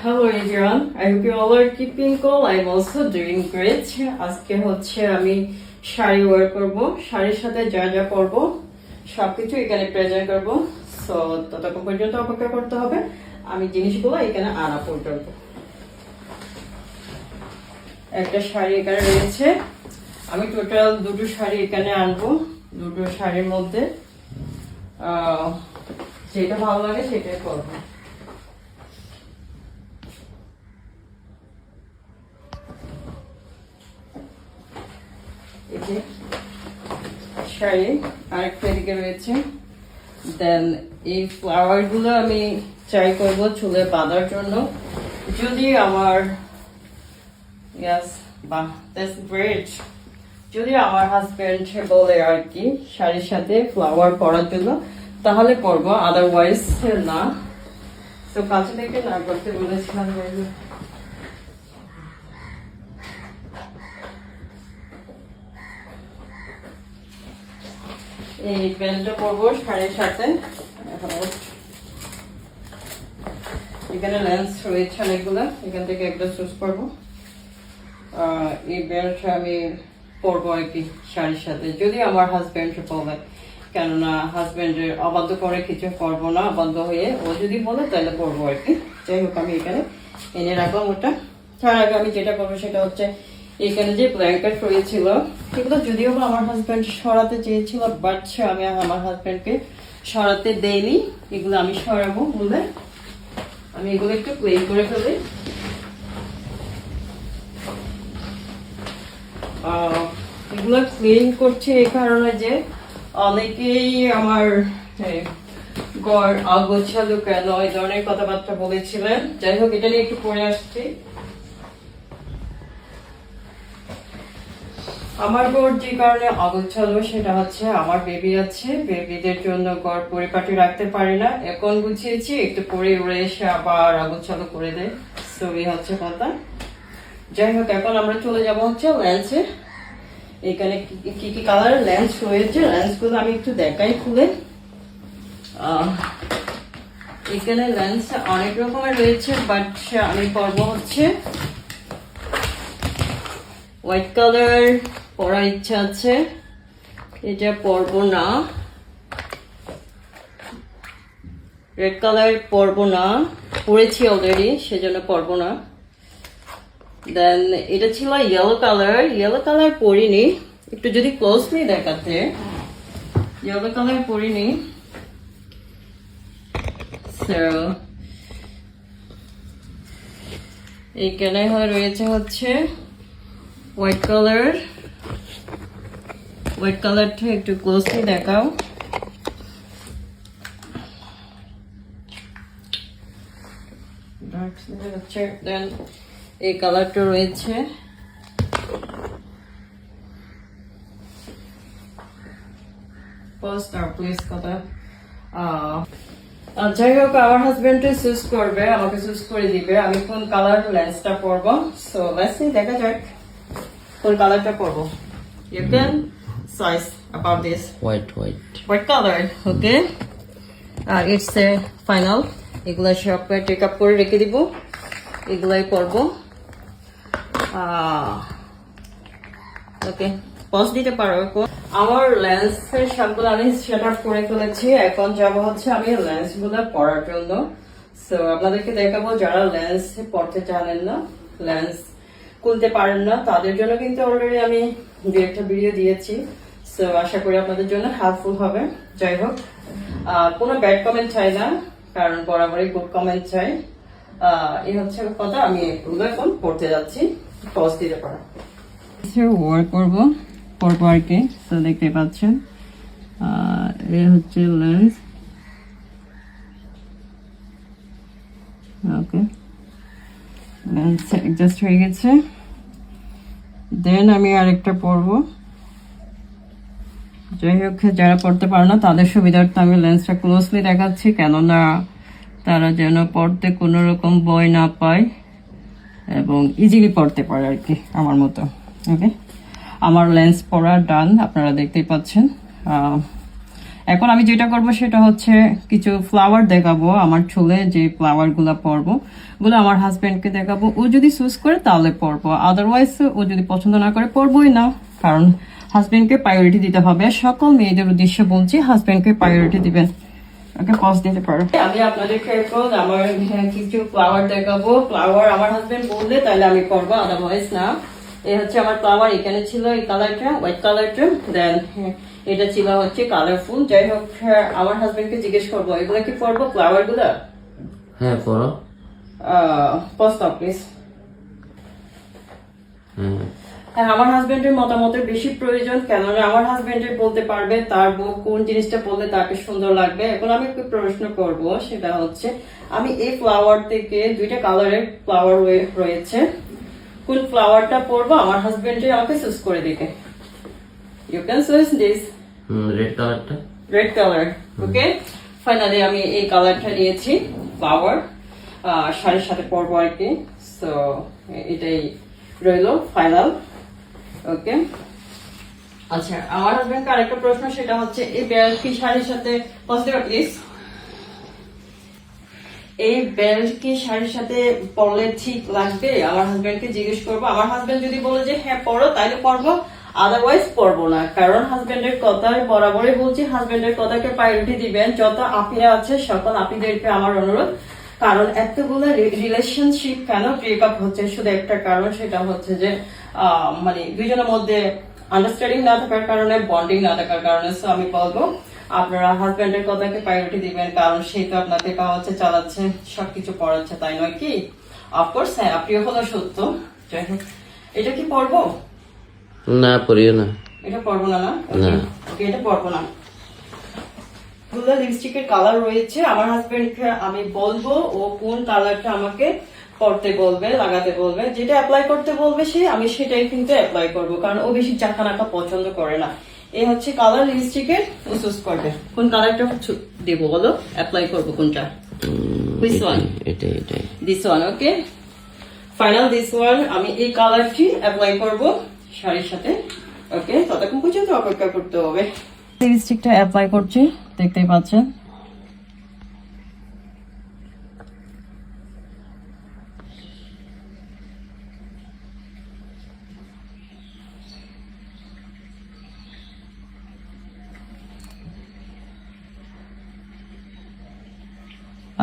Hello everyone, I hope you all are keeping cool. I'm also doing great. আজকে হচ্ছে আমি sari wire করব, শাড়ির সাথে যা যা পরব সবকিছু এখানে প্রেজেন্ট করব। সো ততক্ষণ পর্যন্ত অপেক্ষা করতে হবে আমি জিনিসগুলো এখানে আনা পর্যন্ত। একটা শাড়ি এখানে রয়েছে, আমি টোটাল দুটো শাড়ি এখানে আনবো। দুটো শাড়ির মধ্যে যেটা ভালো লাগে সেটাই করবো। শাড়ি আরেকটা এদিকে রয়েছে। দেন এই ফ্লাওয়ার গুলো আমি ট্রাই করবো চুলে বাঁধার জন্য, যদি আমার যদি আমার হাজবেন্ড বলে আর কি শাড়ির সাথে ফ্লাওয়ার পরার জন্য তাহলে পরবো, আদারওয়াইজ না। তো কাছে থেকে না করতে বলেছিলাম। এই প্যান্টটা পরবো শাড়ির সাথে। এখানে লেন্স রয়েছে অনেকগুলো, এখান থেকে একটা চুজ করবো। এই বেল্টটা আমি পরবো আর কি শাড়ির সাথে, যদি আমার হাজবেন্ড বলে, কেননা হাজবেন্ডের অবাধ্য করে কিছু করবো না, অবাধ্য হয়ে ও যদি বলে তাহলে পরবো আর কি। যাই হোক আমি এখানে এনে রাখলাম ওটা। তার আগে আমি যেটা করবো সেটা হচ্ছে এখানে যে ব্ল্যাঙ্কেট রয়েছিল সেগুলো যদিও আমার হাজবেন্ড সরাতে চেয়েছিল, বাট আমি আমার হাজবেন্ডকে সরাতে দেইনি। এগুলো আমি সরাবো বলে আমি এগুলো একটু ক্লিন করে ফেলি। এগুলো ক্লিন করছি এই কারণে যে অনেকেই আমার ঘর অগোছালো কেন এই ধরনের কথাবার্তা বলেছিলেন। যাই হোক এটা নিয়ে একটু পরে আসছি। আমার ঘর যে কারণে অগোছালো সেটা হচ্ছে আমার বেবি আছে, বেবিদের জন্য ঘর পরিপাটি রাখতে পারি না। এখন গুছিয়েছি, একটু পরে উড়ে এসে আবার অগোছালো করে দেয়। সো এই হচ্ছে কথা। যাই হোক এখন আমরা চলে যাব হচ্ছে লেন্সে। এখানে কি কি কালারের লেন্স রয়েছে লেন্স গুলো আমি একটু দেখাই খুলে। এখানে লেন্স অনেক রকমের রয়েছে, বাট আমি পরবো হচ্ছে হোয়াইট কালার পরার ইচ্ছা আছে, এটা পরবো না। রেড কালার পরবো না, পরেছি অলরেডি সেজন্য পরবো না। দেন এটা ছিল ইয়েলো কালার পরিনি, একটু যদি ক্লোজলি দেখাতে, ইয়েলো কালার পরিনি। এইখানে রয়েছে হচ্ছে হোয়াইট কালারটা একটু ক্লোজলি দেখাও। দেন এই কালারটা রয়েছে, যাই হোক আমার হাজবেন্ড চুজ করবে, আমাকে চুজ করে দিবে আমি কোন কালার লেন্সটা পরবো। সো লেটস সি, দেখা যাক কোন কালারটা পরবো। You can size about this white color, okay? It's a final. এগুলা সব টেক আপ করে রেখে দিব, এগুলাই পরবো। ওকে পজ দিতে পারো। আমার লেন্সের সবগুলো আমি সেট আপ করে ফেলেছি, এখন যাব হচ্ছে আমি লেন্স গুলো পরার জন্য। সো আপনাদেরকে দেখাবো যারা লেন্স পরতে জানেন না, লেন্স খুলতে পারেন না, তাদের জন্য কিন্তু অলরেডি আমি দু একটা ভিডিও দিয়েছি। সো আশা করি আপনাদের জন্য হেল্পফুল হবে। যাই হোক কোনো ব্যাড কমেন্ট চাই না, কারণ বরাবরই গুড কমেন্ট চাই। এই হচ্ছে কথা, আমি এগুলো এখন পড়তে যাচ্ছি। পজ দিতে পারো, ওয়ার্ক করবো আর কি। তো দেখতে পাচ্ছেন এই হচ্ছে লেন্স। ওকে লেন্স অ্যাডজাস্ট হয়ে গেছে। দেন আমি আরেকটা পরবো। যাই হোক যারা পড়তে পারে না তাদের সুবিধার্থে আমি লেন্সটা ক্লোজলি দেখাচ্ছি, কেননা তারা যেন পড়তে কোনো রকম ভয় না পায় এবং ইজিলি পড়তে পারে আর কি আমার মতো। ওকে আমার লেন্স পরা ডান, আপনারা দেখতেই পাচ্ছেন। এখন আমি যেটা করব সেটা হচ্ছে কিছু ফ্লাওয়ার দেখাবো, আমার চুলে যে ফ্লাওয়ার গুলা পরবো গুলো আমার হাজবেন্ডকে দেখাবো। ও যদি চুজ করে তাহলে পরবো, আদারওয়াইজ ও যদি পছন্দ না করে পরবোই না, কারণ হাজবেন্ডকে প্রায়োরিটি দিতে হবে। সকল মেয়েদের উদ্দেশ্যে বলছি, হাজবেন্ডকে প্রায়োরিটি দিবেন। ওকে, পজ দিতে পারো। আমি আপনাদেরকে এখন আমার কিছু ফ্লাওয়ার দেখাবো। ফ্লাওয়ার আমার হাজবেন্ড বললে তাহলে আমি করবো, আদারওয়াইজ না। এই হচ্ছে আমার ফ্লাওয়ার, এখানে ছিল এই কালারটা, হোয়াইট কালারটা, দেন এটা ছিল হচ্ছে কালারফুল। যাই হোক, আমার হাজবেন্ডকে জিজ্ঞেস করবো এগুলো কি পরবো ফ্লাওয়ার গুলা? হ্যাঁ পড়ো। পজ দাও প্লিজ। হ্যাঁ, আমার হাজবেন্ডের মতামতের বেশি প্রয়োজন, কেননা আমার হাজবেন্ডের বলতে পারবে তার বউ কোন জিনিসটা বললে তাকে সুন্দর লাগবে। এখন আমি একটু প্রশ্ন করব, সেটা হচ্ছে আমি এই ফ্লাওয়ার থেকে দুইটা কালারের ফ্লাওয়ার রয়েছে, কোন ফ্লাওয়ারটা পরবো আমার হাজবেন্ডে আমাকে চুজ করে দিবে। You can choose this. Red কালারটা। Red colour, okay. ফাইনালি আমি এই কালারটা নিয়েছি, ফ্লাওয়ার, শাড়ির সাথে পরবো আর কি। সো এটাই রইলো ফাইনাল। ওকে, আচ্ছা, আমার হাজবেন্ডকে আরেকটা প্রশ্ন, সেটা হচ্ছে এই বেল্ট কি শাড়ির সাথে পজিটিভ প্লিজ, এই বেল্ট কি শাড়ির সাথে পরলে ঠিক লাগবে? আমার হাজবেন্ডকে জিজ্ঞেস করবো। আমার হাজবেন্ড যদি বলে যে হ্যাঁ পরো, তাহলে পরবো, আদারওয়াইজ পরবো না। কারণ হাজবেন্ডের কথায় বরাবরই বলছি, হাজবেন্ডের কথাকে প্রায়োরিটি দিবেন। যত আপিরা আছে সকল আপিদেরকে আমার অনুরোধ, কারণ এতগুলো রিলেশনশিপ কেন ব্রেকআপ হচ্ছে, শুধু একটা কারণ, সেটা হচ্ছে যে মানে দুইজনের মধ্যে আন্ডারস্ট্যান্ডিং না থাকার কারণে, বন্ডিং না থাকার কারণে। সো আমি বলবো আপনারা হাজবেন্ডের কথাকে প্রায়োরিটি দিবেন, কারণ সেই তো আপনাকে খাওয়াচ্ছে, চালাচ্ছে, সবকিছু পড়াচ্ছে, তাই নয় কি? অফকোর্স হ্যাঁ, আপনিও হলো সত্য। যাই হোক, এটা কি পড়বো? না পড়িও না। এটা পড়বো না? না, ওকে, এটা পড়বো না। লিপস্টিকের কালার রয়েছে, আমার হাজবেন্ডকে আমি বলবো ও কোন কালারটা আমাকে পড়তে বলবে, লাগাতে বলবে, যেটা অ্যাপ্লাই করতে বলবে সে, আমি সেটাই কিন্তু অ্যাপ্লাই করবো, কারণ ও বেশি চাকানাকা পছন্দ করে না। এই হচ্ছে কালার লিপস্টিকের, ও চুজ করবে কোন কালারটা দেবো, বলো অ্যাপ্লাই করবো কোনটা। This one, okay final, this one. আমি এই কালারটি অ্যাপ্লাই করবো শাড়ির সাথে। ওকে, ততক্ষণ পর্যন্ত অপেক্ষা করতে হবে। লিপস্টিকটা অ্যাপ্লাই করছি, দেখতেই পাচ্ছেন।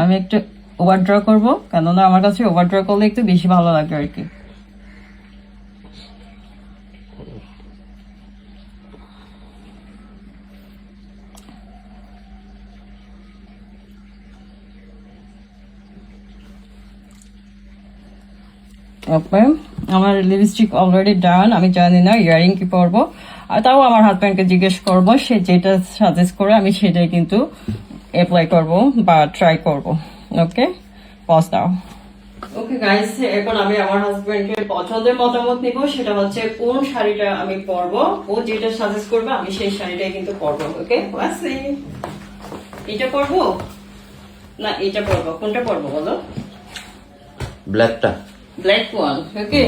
আমি একটু ওভার ড্র করবো, কেননা আমার কাছে ওভার ড্র করলে একটু বেশি ভালো লাগে আর কি। ওকে, আমার লিপস্টিক অলরেডি ডান। আমি জানি না ইয়ারিং কি পরবো, আর তাও আমার হাজব্যান্ডকে জিজ্ঞেস করবো, সে যেটা সাজেস্ট করে আমি সেটাই কিন্তু অ্যাপ্লাই করব বা ট্রাই করব। ওকে, পজ দাও। ওকে গাইস, এখন আমি আমার হাজবেন্ডের পছন্দের মতামত নিব, সেটা হচ্ছে কোন শাড়িটা আমি পরবো। ও যেটা সাজেস্ট করবে আমি সেই শাড়িটাই কিন্তু পরবো। ওকে, এটা পরবো না এটা পরবো, কোনটা পরবো বলো? ব্ল্যাকটা। ব্ল্যাক ওয়ান, ওকে।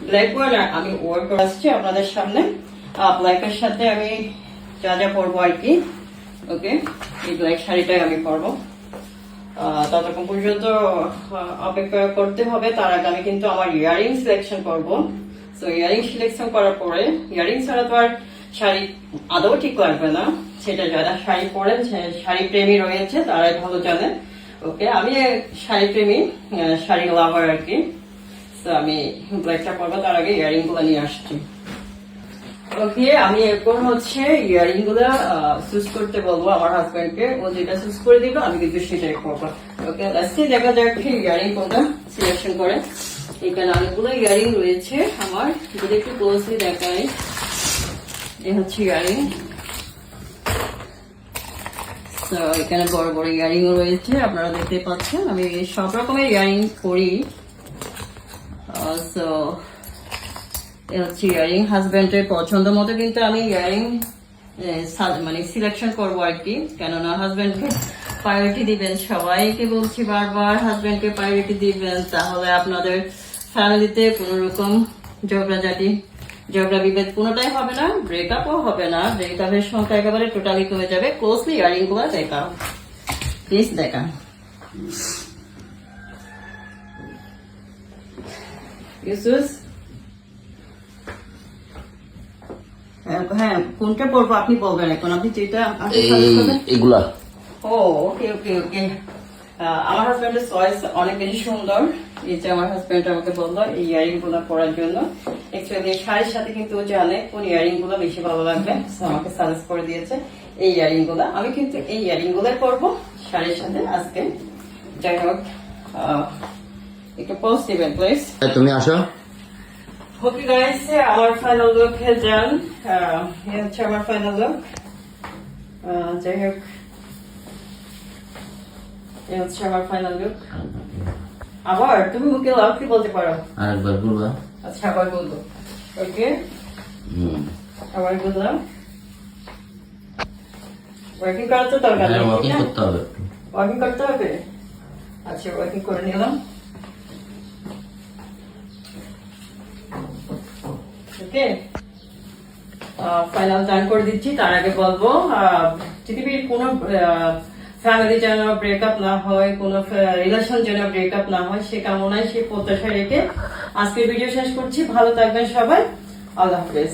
ব্ল্যাক ওয়ান আমি ওয়ার করে আসছি আপনাদের সামনে। ব্ল্যাকের সাথে আমি যা যা পরবো আর কি। ওকে, এই ব্ল্যাক শাড়িটাই আমি পরবো। ততক্ষণ পর্যন্ত অপেক্ষা করতে হবে। তার আগে আমি কিন্তু আমার ইয়ারিং সিলেকশন করবো। সো ইয়ারিং সিলেকশন করার পরে, ইয়ারিং ছাড়া তো আর শাড়ি আদৌ ঠিক লাগবে না, সেটা যারা শাড়ি পরেন, শাড়ি প্রেমী রয়েছে তারাই ভালো জানে। ওকে, আমি শাড়ি প্রেমী, শাড়ি লাভার আর কি। তো আমি ব্ল্যাকটা পরবো, তার আগে ইয়ারিং গুলো নিয়ে আসছি। ওকে, আমি এখন হচ্ছে ইয়ারিং গুলা চুজ করতে বলবো আমার হাজবেন্ডকে। ও যেটা চুজ করে দিবে আমি কিন্তু সেটাই করবো। ওকে, লাস্টে দেখা যাক ইয়ারিং কোনটা সিলেকশন করে। এখানে অনেকগুলো ইয়ারিং রয়েছে আমার, যদি একটু ক্লোজলি দেখাই। এই হচ্ছে ইয়ারিং। তো এখানে বড় বড় ইয়ারিং রয়েছে, আপনারা দেখতে পাচ্ছেন। আমি সব রকমের ইয়ারিং করি। সো ইয়ারিং হাজবেন্ডের পছন্দ মতো কিন্তু আমি ইয়ারিং মানে সিলেকশন করবো আর কি, কেননা হাজবেন্ডকে প্রায়োরিটি দিবেন। সবাইকে বলছি বারবার, হাজবেন্ডকে প্রায়োরিটি দিবেন, তাহলে আপনাদের ফ্যামিলিতে কোনো রকম ঝগড়াঝাটি ঝগড়া বিভেদ কোনোটাই হবে না, ব্রেকআপও হবে না, ব্রেকআপের সংখ্যা একেবারে টোটালি কমে যাবে। ক্লোজলি ইয়ারিং গুলো দেখা, প্লিজ দেখা। ইউসুস, হ্যাঁ কোনটা পড়বো আপনি বলবেন এখন, আপনি যেটা এগুলা ও ওকে ওকে ওকে। আমার হাজবেন্ডের চয়েস অনেক বেশি সুন্দর। এই যে আমার হাজবেন্ড আমাকে বললো এই ইয়ারিং গুলো পরার জন্য। অ্যাকচুয়ালি শাড়ির সাথে কিন্তু ও জানে কোন ইয়ারিং গুলো বেশি ভালো লাগবে, So আমাকে সাজেস্ট করে দিয়েছে এই ইয়ারিং গুলো। আমি কিন্তু এই ইয়ারিং গুলোই পরবো শাড়ির সাথে আজকে। যাই হোক, একটু পোস্ট দিবেন প্লিজ। তুমি আসো। ওকে গাইস, আমার ফাইনাল লুক হয়ে যান। এই হচ্ছে আমার ফাইনাল লুক। যাই হোক, এই হচ্ছে আমার ফাইনাল লুক। আবার তুমি মুখে লাভ কি বলতে পারো? আরেকবার বলবা। আচ্ছা আবার বলবো। ওকে, হুম, আবার বললাম। ওয়ার্কিং করা তো দরকার নেই, ওয়াকিং ঠিক না? করতে হবে। ওয়ার্কিং করতে হবে। আচ্ছা ওয়ার্কিং করে নিলাম। ওকে, ফাইনাল টার্ন করে দিচ্ছি। তার আগে বলবো, পৃথিবীর কোনো ফ্যামিলি যেন ব্রেকআপ না হয়, কোনো রিলেশন যেন ব্রেকআপ না হয়, সে কামনায় সে প্রত্যাশা রেখে আজকের ভিডিও শেষ করছি। ভালো থাকবেন সবাই, আল্লাহ হাফেজ।